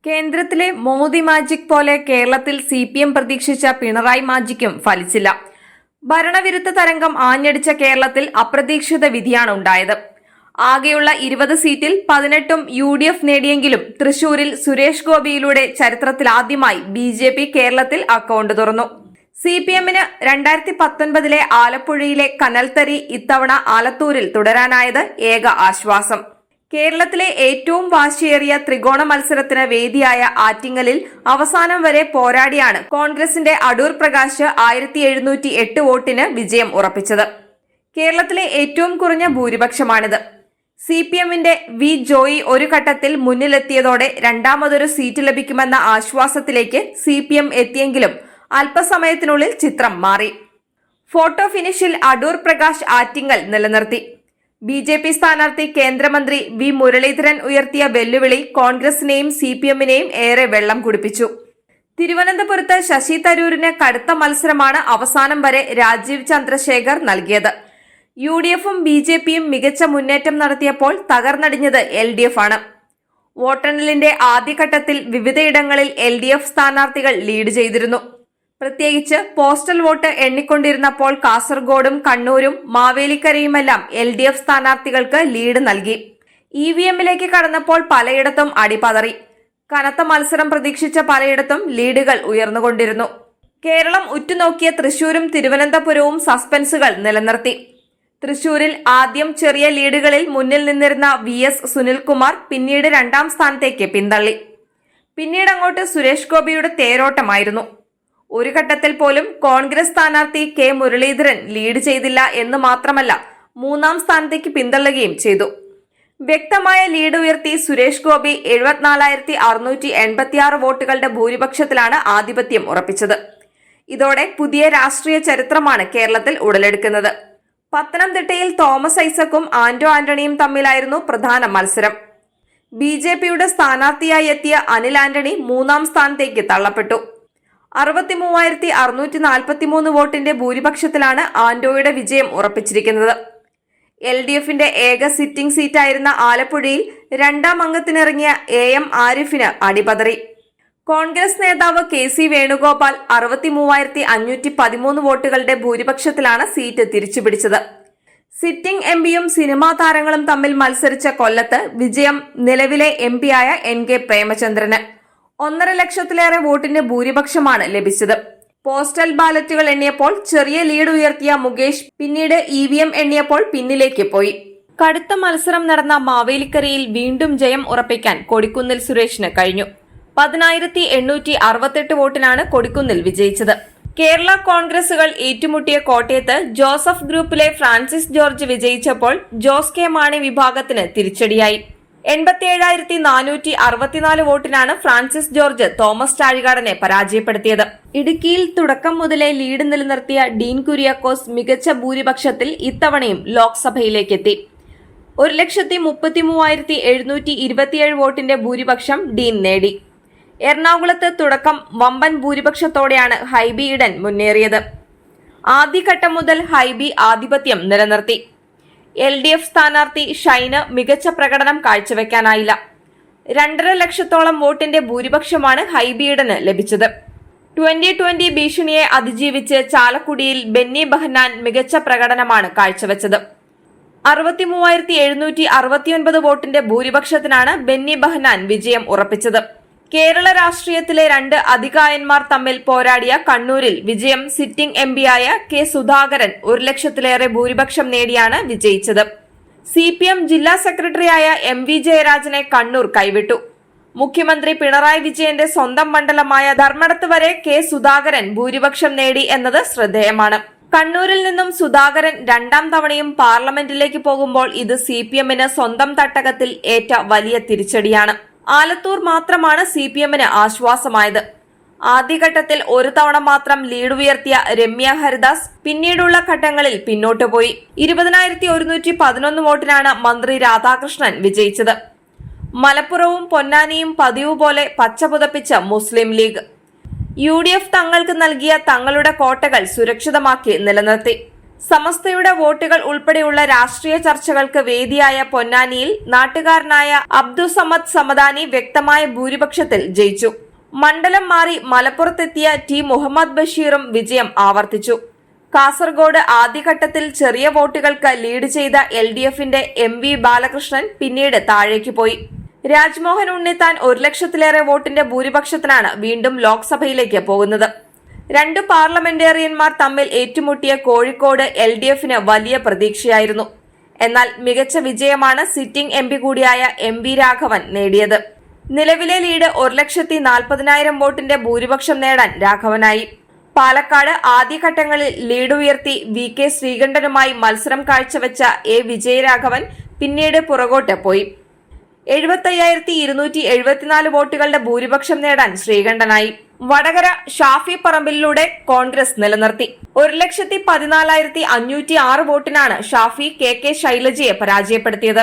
കേന്ദ്രത്തിലെ മോദി മാജിക് പോലെ കേരളത്തിൽ CPM പ്രതീക്ഷിച്ച പിണറായി മാജിക്കും ഫലിച്ചില്ല. ഭരണവിരുദ്ധ തരംഗം ആഞ്ഞടിച്ച കേരളത്തിൽ അപ്രതീക്ഷിത വിധിയാണ് ഉണ്ടായത്. ആകെയുള്ള 20 സീറ്റിൽ 18ഉം UDF നേടിയെങ്കിലും തൃശൂരിൽ സുരേഷ് ഗോപിയിലൂടെ ചരിത്രത്തിലാദ്യമായി BJP കേരളത്തിൽ അക്കൗണ്ട് തുറന്നു. CPMന് 2019 ആലപ്പുഴയിലെ കനൽത്തരി ഇത്തവണ ആലത്തൂരിൽ തുടരാനായത് ഏക ആശ്വാസം. കേരളത്തിലെ ഏറ്റവും വാശിയേറിയ ത്രികോണ മത്സരത്തിന് വേദിയായ ആറ്റിങ്ങലിൽ അവസാനം വരെ പോരാടിയാണ് കോൺഗ്രസിന്റെ അടൂർ പ്രകാശ് 1708 വോട്ടിന് വിജയം ഉറപ്പിച്ചത്. കേരളത്തിലെ ഏറ്റവും കുറഞ്ഞ ഭൂരിപക്ഷമാണിത്. CPMന്റെ വി ജോയി ഒരു ഘട്ടത്തിൽ മുന്നിലെത്തിയതോടെ രണ്ടാമതൊരു സീറ്റ് ലഭിക്കുമെന്ന ആശ്വാസത്തിലേക്ക് CPM എത്തിയെങ്കിലും അല്പസമയത്തിനുള്ളിൽ ചിത്രം മാറി. ഫോട്ടോ ഫിനിഷിൽ അടൂർ പ്രകാശ് ആറ്റിങ്ങൽ നിലനിർത്തി. BJP സ്ഥാനാർത്ഥി കേന്ദ്രമന്ത്രി വി മുരളീധരൻ ഉയർത്തിയ വെല്ലുവിളി കോൺഗ്രസിനെയും CPMനെയും ഏറെ വെള്ളം കുടിപ്പിച്ചു. തിരുവനന്തപുരത്ത് ശശി തരൂരിന് കടുത്ത മത്സരമാണ് അവസാനം വരെ രാജീവ് ചന്ദ്രശേഖർ നൽകിയത്. UDFും BJPയും മികച്ച മുന്നേറ്റം നടത്തിയപ്പോൾ തകർന്നടിഞ്ഞത് LDF ആണ്. വോട്ടെണ്ണലിന്റെ ആദ്യഘട്ടത്തിൽ വിവിധയിടങ്ങളിൽ LDF സ്ഥാനാർത്ഥികൾ ലീഡ് ചെയ്തിരുന്നു. പ്രത്യേകിച്ച് പോസ്റ്റൽ വോട്ട് എണ്ണിക്കൊണ്ടിരുന്നപ്പോൾ കാസർഗോഡും കണ്ണൂരും മാവേലിക്കരയുമെല്ലാം LDF സ്ഥാനാർത്ഥികൾക്ക് ലീഡ് നൽകി. EVMലേക്ക് കടന്നപ്പോൾ പലയിടത്തും അടിപതറി. കനത്ത മത്സരം പ്രതീക്ഷിച്ച പലയിടത്തും ലീഡുകൾ ഉയർന്നുകൊണ്ടിരുന്നു. കേരളം ഉറ്റുനോക്കിയ തൃശൂരും തിരുവനന്തപുരവും സസ്പെൻസുകൾ നിലനിർത്തി. തൃശൂരിൽ ആദ്യം ചെറിയ ലീഡുകളിൽ മുന്നിൽ നിന്നിരുന്ന VS സുനിൽകുമാർ പിന്നീട് രണ്ടാം സ്ഥാനത്തേക്ക് പിന്തള്ളി. പിന്നീടങ്ങോട്ട് സുരേഷ് ഗോപിയുടെ തേരോട്ടമായിരുന്നു. ഒരു ഘട്ടത്തിൽ പോലും കോൺഗ്രസ് സ്ഥാനാർത്ഥി K മുരളീധരൻ ലീഡ് ചെയ്തില്ല എന്ന് മാത്രമല്ല, മൂന്നാം സ്ഥാനത്തേക്ക് പിന്തള്ളുകയും ചെയ്തു. വ്യക്തമായ ലീഡ് ഉയർത്തി സുരേഷ് ഗോപി 74,686 വോട്ടുകളുടെ ഭൂരിപക്ഷത്തിലാണ് ആധിപത്യം ഉറപ്പിച്ചത്. ഇതോടെ പുതിയ രാഷ്ട്രീയ ചരിത്രമാണ് കേരളത്തിൽ ഉടലെടുക്കുന്നത്. പത്തനംതിട്ടയിൽ തോമസ് ഐസക്കും ആന്റോ ആന്റണിയും തമ്മിലായിരുന്നു പ്രധാന മത്സരം. BJPയുടെ സ്ഥാനാർത്ഥിയായി എത്തിയ അനിൽ ആന്റണി മൂന്നാം സ്ഥാനത്തേക്ക് തള്ളപ്പെട്ടു. 63,643 വോട്ടിന്റെ ഭൂരിപക്ഷത്തിലാണ് ആന്റോയുടെ വിജയം ഉറപ്പിച്ചിരിക്കുന്നത്. LDFന്റെ ഏക സിറ്റിംഗ് സീറ്റായിരുന്ന ആലപ്പുഴയിൽ രണ്ടാം അംഗത്തിനിറങ്ങിയ AM ആരിഫിന് അടിപതറി. കോൺഗ്രസ് നേതാവ് KC വേണുഗോപാൽ 63,513 വോട്ടുകളുടെ ഭൂരിപക്ഷത്തിലാണ് സീറ്റ് തിരിച്ചുപിടിച്ചത്. സിറ്റിംഗ് MPയും സിനിമാ താരങ്ങളും തമ്മിൽ മത്സരിച്ച കൊല്ലത്ത് വിജയം നിലവിലെ MP-യായ NK പ്രേമചന്ദ്രന്. 1.5 ലക്ഷത്തിലേറെ വോട്ടിന്റെ ഭൂരിപക്ഷമാണ് ലഭിച്ചത്. പോസ്റ്റൽ ബാലറ്റുകൾ എണ്ണിയപ്പോൾ ചെറിയ ലീഡ് ഉയർത്തിയ മുകേഷ് പിന്നീട് EVM എണ്ണിയപ്പോൾ പിന്നിലേക്ക് പോയി. കടുത്ത മത്സരം നടന്ന മാവേലിക്കരയിൽ വീണ്ടും ജയം ഉറപ്പിക്കാൻ കൊടിക്കുന്നിൽ സുരേഷിന് കഴിഞ്ഞു. 10,868 വോട്ടിനാണ് കൊടിക്കുന്നിൽ വിജയിച്ചത്. കേരള കോൺഗ്രസുകൾ ഏറ്റുമുട്ടിയ കോട്ടയത്ത് ജോസഫ് ഗ്രൂപ്പിലെ ഫ്രാൻസിസ് ജോർജ് വിജയിച്ചപ്പോൾ ജോസ് കെ മാണി വിഭാഗത്തിന് തിരിച്ചടിയായി. 87,464 വോട്ടിനാണ് ഫ്രാൻസിസ് ജോർജ് തോമസ് ചാഴികാടനെ പരാജയപ്പെടുത്തിയത്. ഇടുക്കിയിൽ തുടക്കം മുതലേ ലീഡ് നിലനിർത്തിയ ഡീൻ കുര്യാക്കോസ് മികച്ച ഭൂരിപക്ഷത്തിൽ ഇത്തവണയും ലോക്സഭയിലേക്കെത്തി. 1,33,727 വോട്ടിന്റെ ഭൂരിപക്ഷം ഡീൻ നേടി. എറണാകുളത്ത് തുടക്കം വമ്പൻ ഭൂരിപക്ഷത്തോടെയാണ് ഹൈബി ഈഡൻ മുന്നേറിയത്. ആദ്യഘട്ടം മുതൽ ഹൈബി ആധിപത്യം നിലനിർത്തി. LDF സ്ഥാനാർത്ഥി ഷൈന് മികച്ച പ്രകടനം കാഴ്ചവെക്കാനായില്ല. 2.5 ലക്ഷത്തോളം വോട്ടിന്റെ ഭൂരിപക്ഷമാണ് ഹൈബി ഈഡന് ലഭിച്ചത്. 2020 ഭീഷണിയെ അതിജീവിച്ച് ചാലക്കുടിയിൽ ബെന്നി ബെഹന്നാൻ മികച്ച പ്രകടനമാണ് കാഴ്ചവെച്ചത്. 63,769 വോട്ടിന്റെ ഭൂരിപക്ഷത്തിനാണ് ബെന്നി ബെഹന്നാൻ വിജയം ഉറപ്പിച്ചത്. കേരള രാഷ്ട്രീയത്തിലെ രണ്ട് അതികായന്മാർ തമ്മിൽ പോരാടിയ കണ്ണൂരിൽ വിജയം സിറ്റിംഗ് MP-യായ K സുധാകരൻ 1 ലക്ഷത്തിലേറെ ഭൂരിപക്ഷം നേടിയാണ് വിജയിച്ചത്. CPM ജില്ലാ സെക്രട്ടറിയായ MV ജയരാജനെ കണ്ണൂർ കൈവിട്ടു. മുഖ്യമന്ത്രി പിണറായി വിജയന്റെ സ്വന്തം മണ്ഡലമായ ധർമ്മടത്ത് വരെ K സുധാകരൻ ഭൂരിപക്ഷം നേടി എന്നത് ശ്രദ്ധേയമാണ്. കണ്ണൂരിൽ നിന്നും സുധാകരൻ രണ്ടാം തവണയും പാർലമെന്റിലേക്ക് പോകുമ്പോൾ ഇത് CPMന് സ്വന്തം തട്ടകത്തിൽ ഏറ്റ വലിയ തിരിച്ചടിയാണ്. ആലത്തൂർ മാത്രമാണ് CPMന് ആശ്വാസമായത്. ആദ്യഘട്ടത്തിൽ ഒരു തവണ മാത്രം ലീഡ് ഉയർത്തിയ രമ്യ ഹരിദാസ് പിന്നീടുള്ള ഘട്ടങ്ങളിൽ പിന്നോട്ടു പോയി. 20,111 വോട്ടിനാണ് മന്ത്രി രാധാകൃഷ്ണൻ വിജയിച്ചത്. മലപ്പുറവും പൊന്നാനിയും പതിവ് പോലെ പച്ച പുതപ്പിച്ച മുസ്ലിം ലീഗ്. UDF തങ്ങൾക്ക് നൽകിയ തങ്ങളുടെ കോട്ടകൾ സുരക്ഷിതമാക്കി നിലനിർത്തി. സമസ്തയുടെ വോട്ടുകൾ ഉൾപ്പെടെയുള്ള രാഷ്ട്രീയ ചർച്ചകൾക്ക് വേദിയായ പൊന്നാനിയിൽ നാട്ടുകാരനായ അബ്ദുസമദ് സമദാനി വ്യക്തമായ ഭൂരിപക്ഷത്തിൽ ജയിച്ചു. മണ്ഡലം മാറി മലപ്പുറത്തെത്തിയ ടി മുഹമ്മദ് ബഷീറും വിജയം ആവർത്തിച്ചു. കാസർഗോഡ് ആദ്യഘട്ടത്തിൽ ചെറിയ വോട്ടുകൾക്ക് ലീഡ് ചെയ്ത LDFന്റെ MV ബാലകൃഷ്ണൻ പിന്നീട് താഴേക്ക് പോയി. രാജ്മോഹൻ ഉണ്ണിത്താൻ 1 ലക്ഷത്തിലേറെ വോട്ടിന്റെ ഭൂരിപക്ഷത്തിനാണ് വീണ്ടും ലോക്സഭയിലേക്ക് പോകുന്നത്. 2 പാർലമെന്റേറിയന്മാർ തമ്മിൽ ഏറ്റുമുട്ടിയ കോഴിക്കോട് LDFന് വലിയ പ്രതീക്ഷയായിരുന്നു. എന്നാൽ മികച്ച വിജയമാണ് സിറ്റിംഗ് MP കൂടിയായ MV രാഘവൻ നേടിയത്. നിലവിലെ ലീഡ് 1,40,40,000 വോട്ടിന്റെ ഭൂരിപക്ഷം നേടാൻ രാഘവനായി. പാലക്കാട് ആദ്യഘട്ടങ്ങളിൽ ലീഡ് ഉയർത്തി VK ശ്രീകണ്ഠനുമായി മത്സരം കാഴ്ചവെച്ച വിജയരാഘവൻ പിന്നീട് പുറകോട്ട് പോയി. 75,274 വോട്ടുകളുടെ ഭൂരിപക്ഷം നേടാൻ ശ്രീകണ്ഠനായി. വടകര ഷാഫി പറമ്പിലൂടെ കോൺഗ്രസ് നിലനിർത്തി. 1,14,506 വോട്ടിനാണ് ഷാഫി KK ശൈലജയെ പരാജയപ്പെടുത്തിയത്.